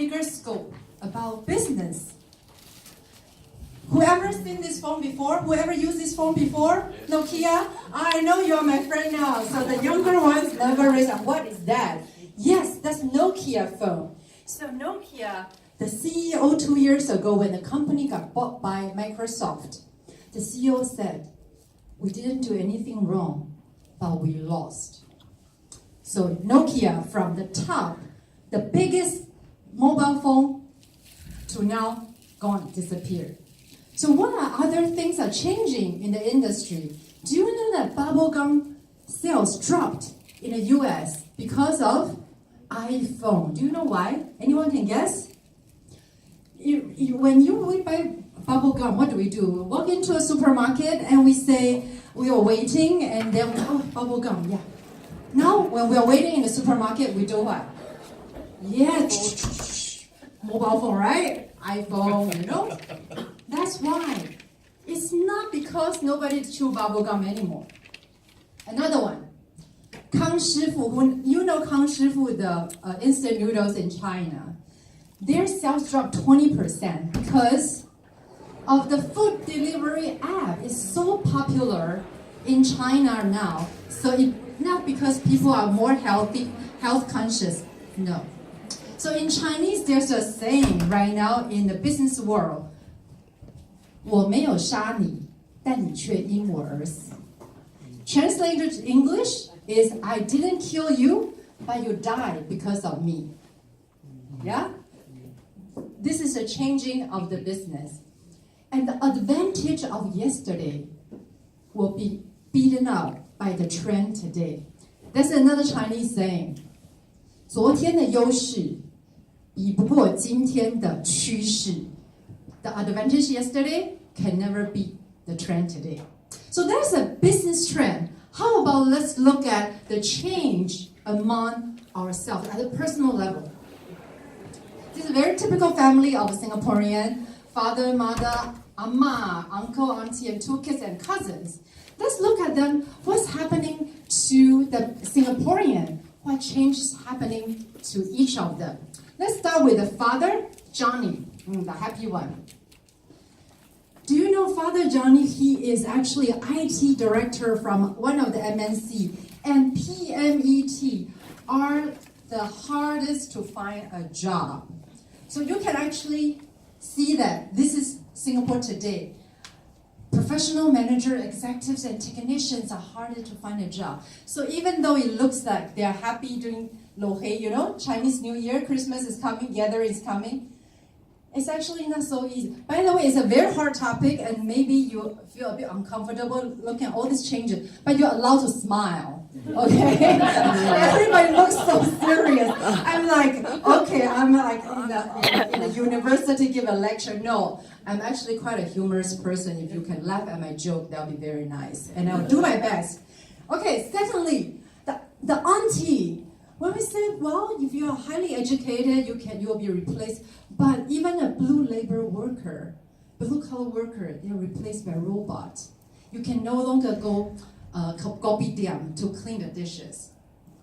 bigger scope about business. Whoever seen this phone before? Whoever used this phone before? Yes. Nokia? I know you're my friend now. So the younger ones never raise up. What is that? Yes, that's Nokia phone. So Nokia, the CEO 2 years ago when the company got bought by Microsoft, the CEO said, we didn't do anything wrong, but we lost. So Nokia from the top, the biggest mobile phone, to now gone, disappeared. So what are other things are changing in the industry? Do you know that bubblegum sales dropped in the US because of iPhone? Do you know why? Anyone can guess? When you buy bubblegum, what do? We walk into a supermarket and we say, we are waiting, and then, oh, bubblegum, yeah. Now, when we are waiting in the supermarket, we do what? Yeah, mobile phone, right? iPhone, you know? That's why. It's not because nobody chew bubblegum anymore. Another one. Kang Shifu, you know Kang Shifu, the instant noodles in China. Their sales dropped 20% because of the food delivery app. Is so popular in China now. So not because people are more healthy, health conscious, no. So in Chinese, there's a saying right now in the business world, 我没有杀你，但你却因我而死. Translated to English is, I didn't kill you, but you died because of me. Yeah? This is a changing of the business. And the advantage of yesterday will be beaten up by the trend today. That's another Chinese saying. 昨天的优势比不过今天的趋势. The advantage yesterday can never beat the trend today. So there's a business trend. How about let's look at the change among ourselves at a personal level. This is a very typical family of a Singaporean, father, mother, amma, uncle, auntie, and 2 kids and cousins. Let's look at them. What's happening to the Singaporean? What change is happening to each of them? Let's start with the father, Johnny, the happy one. Do you know Father Johnny? He is actually an IT director from one of the MNC. And PMET are the hardest to find a job. So you can actually see that this is Singapore today. Professional manager, executives, and technicians are harder to find a job. So even though it looks like they're happy during Lo Hei, you know, Chinese New Year, Christmas is coming, gathering is coming, it's actually not so easy. By the way, it's a very hard topic, and maybe you feel a bit uncomfortable looking at all these changes, but you're allowed to smile, okay? Everybody looks so serious. I'm like, okay, I'm like in a university give a lecture. No, I'm actually quite a humorous person. If you can laugh at my joke, that'll be very nice, and I'll do my best. Okay, secondly, the auntie. When we say, well, if you are highly educated, you will be replaced. But even a blue labor worker, blue-collar worker, they're replaced by robots. You can no longer go kopitiam to clean the dishes.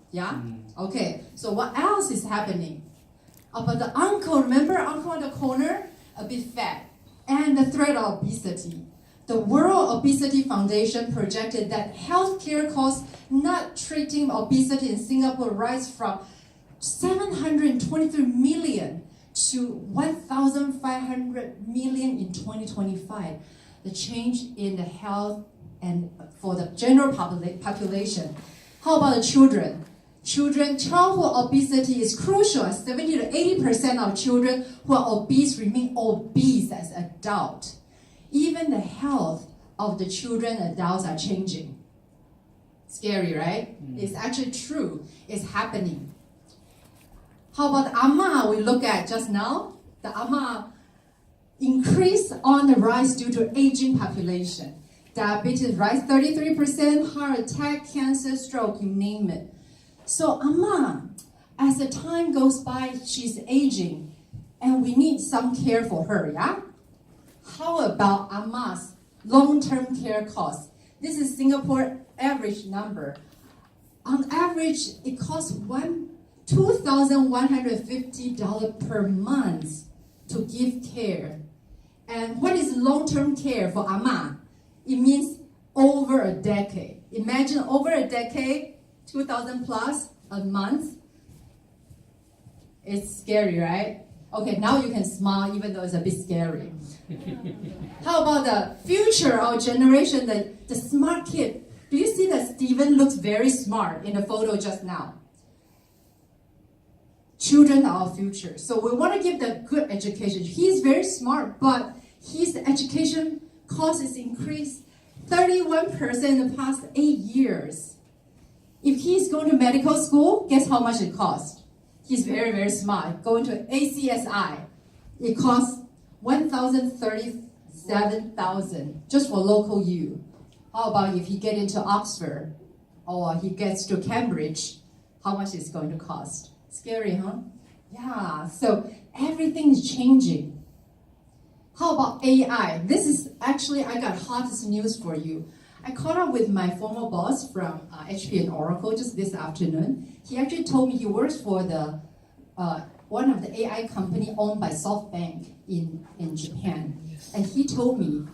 Yeah? Okay, so what else is happening? About the uncle, remember uncle on the corner? A bit fat. And the threat of obesity. The World Obesity Foundation projected that healthcare costs not treating obesity in Singapore rise from 723 million to 1,500 million in 2025. The change in the health and for the general population. How about the children? Childhood obesity is crucial. 70 to 80% of children who are obese remain obese as adults. Even the health of the children and adults are changing. Scary, right? It's actually true. It's happening. How about the amma we look at just now? The amma increase on the rise due to aging population. Diabetes rise 33%, heart attack, cancer, stroke, you name it. So amma, as the time goes by, she's aging, and we need some care for her, yeah? How about amma's long-term care costs? This is Singapore average number. On average, it costs $1 $2,150 per month to give care. And what is long-term care for Ama? It means over a decade. Imagine over a decade, 2,000 plus a month. It's scary, right? Okay, now you can smile even though it's a bit scary. How about the future, our generation, the smart kid? Do you see that Steven looks very smart in the photo just now? Children are our future. So we want to give them good education. He's very smart, but his education cost is increased 31% in the past 8 years. If he's going to medical school, guess how much it costs? He's very, very smart. Going to ACSI, it costs $1,037,000 just for local U. How about if he get into Oxford or he gets to Cambridge? How much is it going to cost? Scary, huh? Yeah, so everything is changing. How about AI? This is actually, I got hottest news for you. I caught up with my former boss from HP and Oracle just this afternoon. He actually told me he works for the one of the AI company owned by SoftBank in Japan. And he told me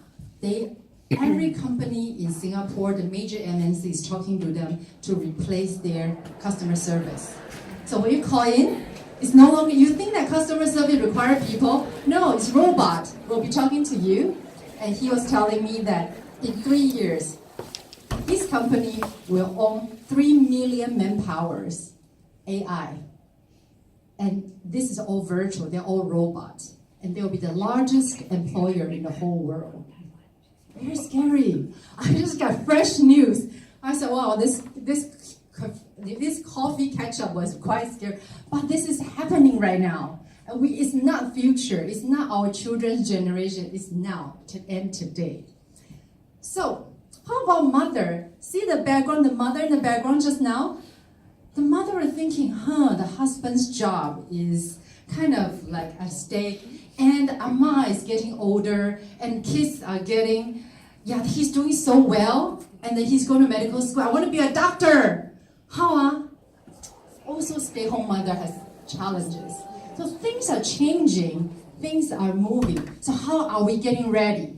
every company in Singapore, the major MNC is talking to them to replace their customer service. So when you call in, it's no longer, you think that customer service requires people. No, it's robot will be talking to you. And he was telling me that in 3 years, his company will own 3 million manpowers, AI. And this is all virtual, they're all robots. And they'll be the largest employer in the whole world. Very scary. I just got fresh news. I said, wow, this coffee catch-up was quite scary. But this is happening right now. And it's not future, it's not our children's generation, it's now and today. So, how about mother? See the background, the mother in the background just now? The mother is thinking, the husband's job is kind of like at stake, and Ama is getting older, and kids are getting, he's doing so well, and then he's going to medical school. I want to be a doctor. How? Also, stay-home mother has challenges. So things are changing, things are moving. So how are we getting ready?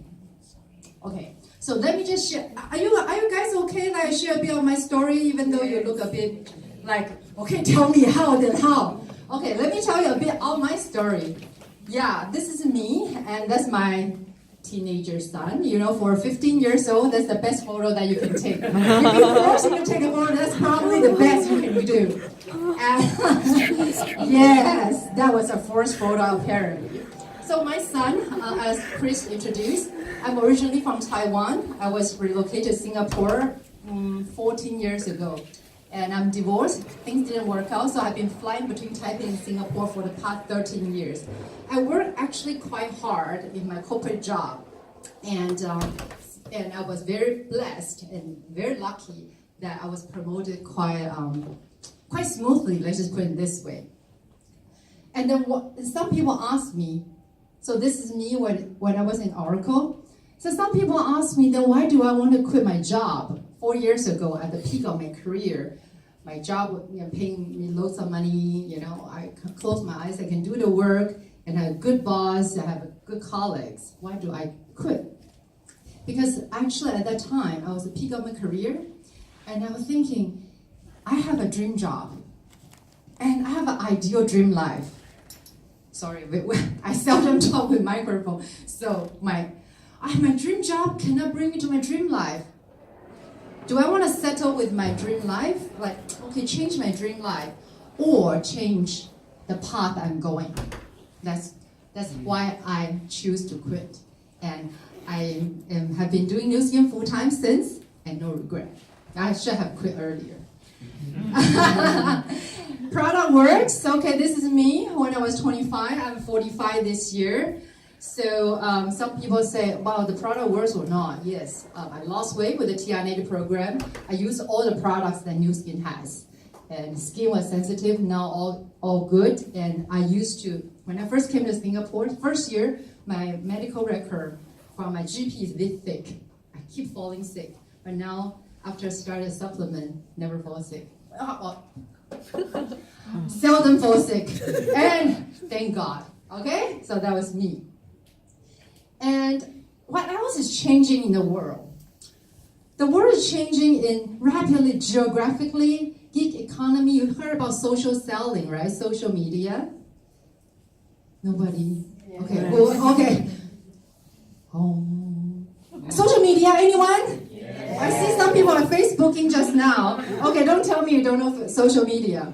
Okay. So let me just share. Are you guys okay that I share a bit of my story, even though you look a bit like, okay, tell me how, then how? Okay, let me tell you a bit of my story. Yeah, this is me, and that's my teenager son. You know, for 15 years old, that's the best photo that you can take. If you're forced to take a photo, that's probably the best you can do. Yes, that was a forced photo, apparently. So my son, as Chris introduced, I'm originally from Taiwan. I was relocated to Singapore 14 years ago. And I'm divorced. Things didn't work out, so I've been flying between Taipei and Singapore for the past 13 years. I worked actually quite hard in my corporate job. And I was very blessed and very lucky that I was promoted quite smoothly, let's just put it this way. And then some people ask me, so this is me when I was in Oracle. So some people ask me, then why do I want to quit my job? 4 years ago, at the peak of my career, my job was paying me loads of money. I can close my eyes, I can do the work, and I have a good boss, I have good colleagues. Why do I quit? Because actually at that time, I was at the peak of my career, and I was thinking, I have a dream job, and I have an ideal dream life. Sorry, I seldom talk with microphone. So my dream job cannot bring me to my dream life. Do I want to settle with my dream life? Like, okay, change my dream life, or change the path I'm going. That's why I choose to quit. And I have been doing Newskin full time since, and no regret. I should have quit earlier. Product works. Okay, this is me when I was 25. I'm 45 this year. So some people say, wow, the product works or not. Yes, I lost weight with the TRNA program. I used all the products that New Skin has. And skin was sensitive, now all good. And I used to, when I first came to Singapore, first year, my medical record from my GP is this thick. I keep falling sick. But now, after I started a supplement, never fall sick. Seldom fall sick. And thank God. Okay? So that was me. And what else is changing in the world? The world is changing in rapidly geographically, gig economy. You heard about social selling, right? Social media. Nobody? Okay, well, okay. Social media, anyone? Yeah. I see some people are Facebooking just now. Okay, don't tell me you don't know social media.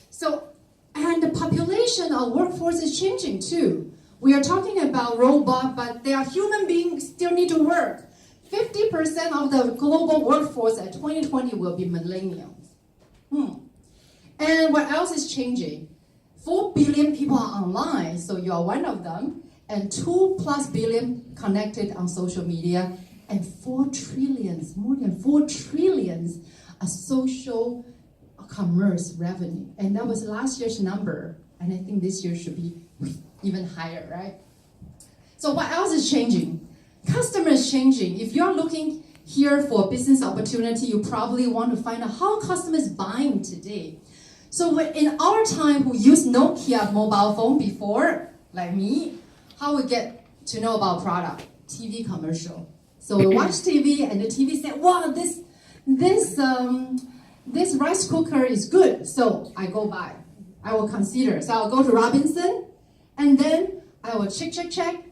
So, and the population of workforce is changing too. We are talking about robots, but they are human beings, still need to work. 50% of the global workforce at 2020 will be millennials. And what else is changing? 4 billion people are online, so you are one of them, and 2+ billion connected on social media, and 4 trillions, more than 4 trillions of social commerce revenue. And that was last year's number, and I think this year should be even higher, right? So what else is changing? Customers changing. If you're looking here for a business opportunity, you probably want to find out how customers buying today. So in our time, who used Nokia mobile phone before, like me, how we get to know about product? TV commercial. So we watch TV, and the TV said, "Wow, this rice cooker is good." So I go buy. I will consider. So I'll go to Robinson, and then I will check,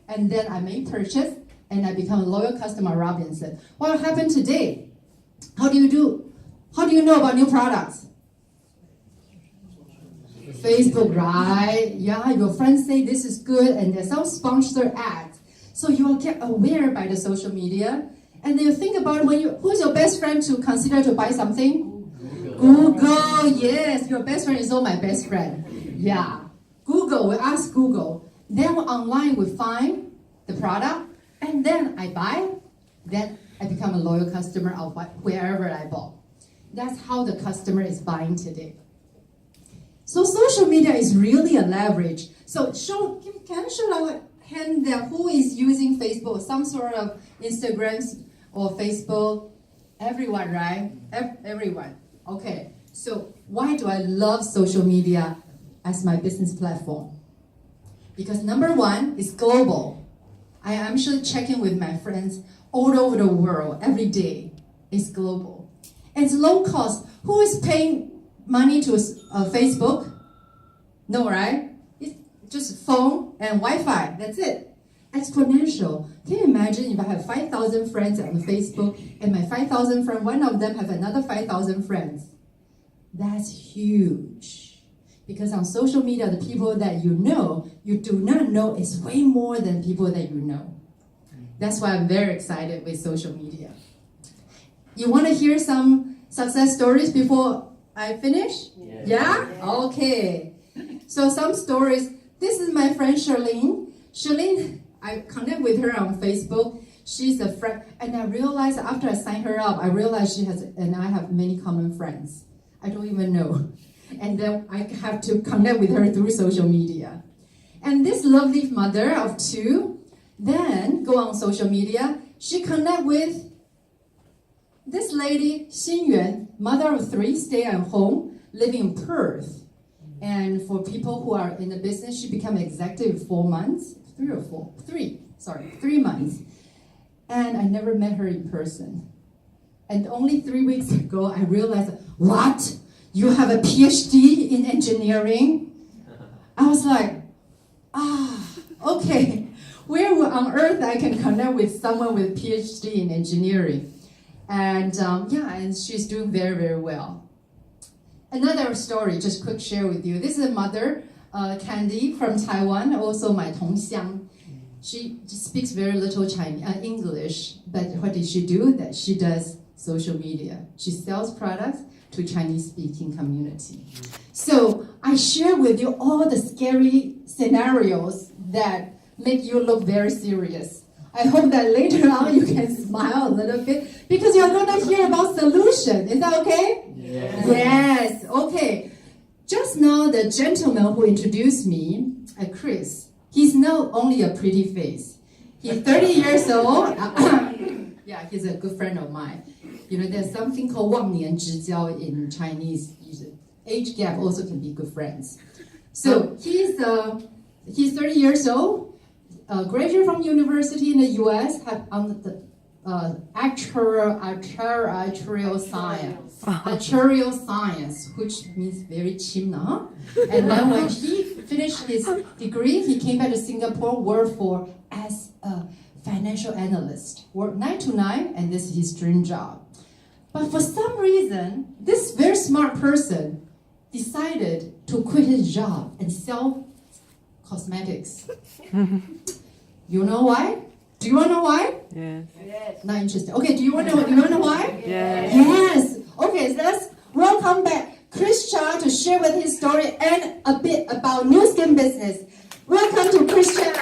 and then I may purchase, and I become a loyal customer of Robinson. What happened today? How do you do? How do you know about new products? Facebook, right? Yeah, your friends say this is good, and there's some sponsored ads. So you'll get aware by the social media, and then you think about who's your best friend to consider to buy something? Google, yes, your best friend is all my best friend. Yeah, Google, we ask Google. Then online we find the product, and then I buy, then I become a loyal customer of wherever I bought. That's how the customer is buying today. So social media is really a leverage. So can I show our hand there who is using Facebook, some sort of Instagram or Facebook? Everyone, right? Everyone. Okay. So why do I love social media as my business platform? Because number one, it's global. I am actually checking with my friends all over the world every day. It's global. And it's low cost. Who is paying money to Facebook? No, right? It's just phone and Wi-Fi. That's it. Exponential. Can you imagine if I have 5,000 friends on Facebook and my 5,000 friends, one of them have another 5,000 friends? That's huge. Because on social media, the people that you do not know is way more than people that you know. That's why I'm very excited with social media. You want to hear some success stories before I finish? Yeah? Okay. So some stories. This is my friend Charlene. Charlene, I connect with her on Facebook. She's a friend. And I realized after I signed her up, I realized she has, and I have many common friends. I don't even know. And then I have to connect with her through social media. And this lovely mother of 2, then go on social media. She connect with this lady, Xin Yuan, mother of 3, stay at home, living in Perth. And for people who are in the business, she became executive 4 months, 3 months. And I never met her in person. And only 3 weeks ago, I realized, what? You have a PhD in engineering? I was like, okay. Where on earth I can connect with someone with PhD in engineering? And and she's doing very, very well. Another story, just quick share with you. This is a mother, Candy from Taiwan, also my Tongxiang. She speaks very little English, but what did she do? That she does social media. She sells products to Chinese-speaking community. So I share with you all the scary scenarios that make you look very serious. I hope that later on you can smile a little bit because you're going to hear about solution. Is that okay? Yes. Yes. Okay. Just now, the gentleman who introduced me, Chris, he's not only a pretty face. He's 30 years old. Yeah, he's a good friend of mine. You know, there's something called 忘年之交 in Chinese. age gap also can be good friends. So he's 30 years old, graduated from university in the U.S. Have the actuarial science, which means very chim, huh? And then when he finished his degree, he came back to Singapore, worked as a financial analyst, worked 9 to 9, and this is his dream job. But for some reason, this very smart person decided to quit his job and sell cosmetics. You know why? Do you want to know why? Yes. Not interested. Okay, do you want to know why? Yes. Yes. Okay, so let's welcome back Chris Chia to share with his story and a bit about new skin business. Welcome to Chris Chia.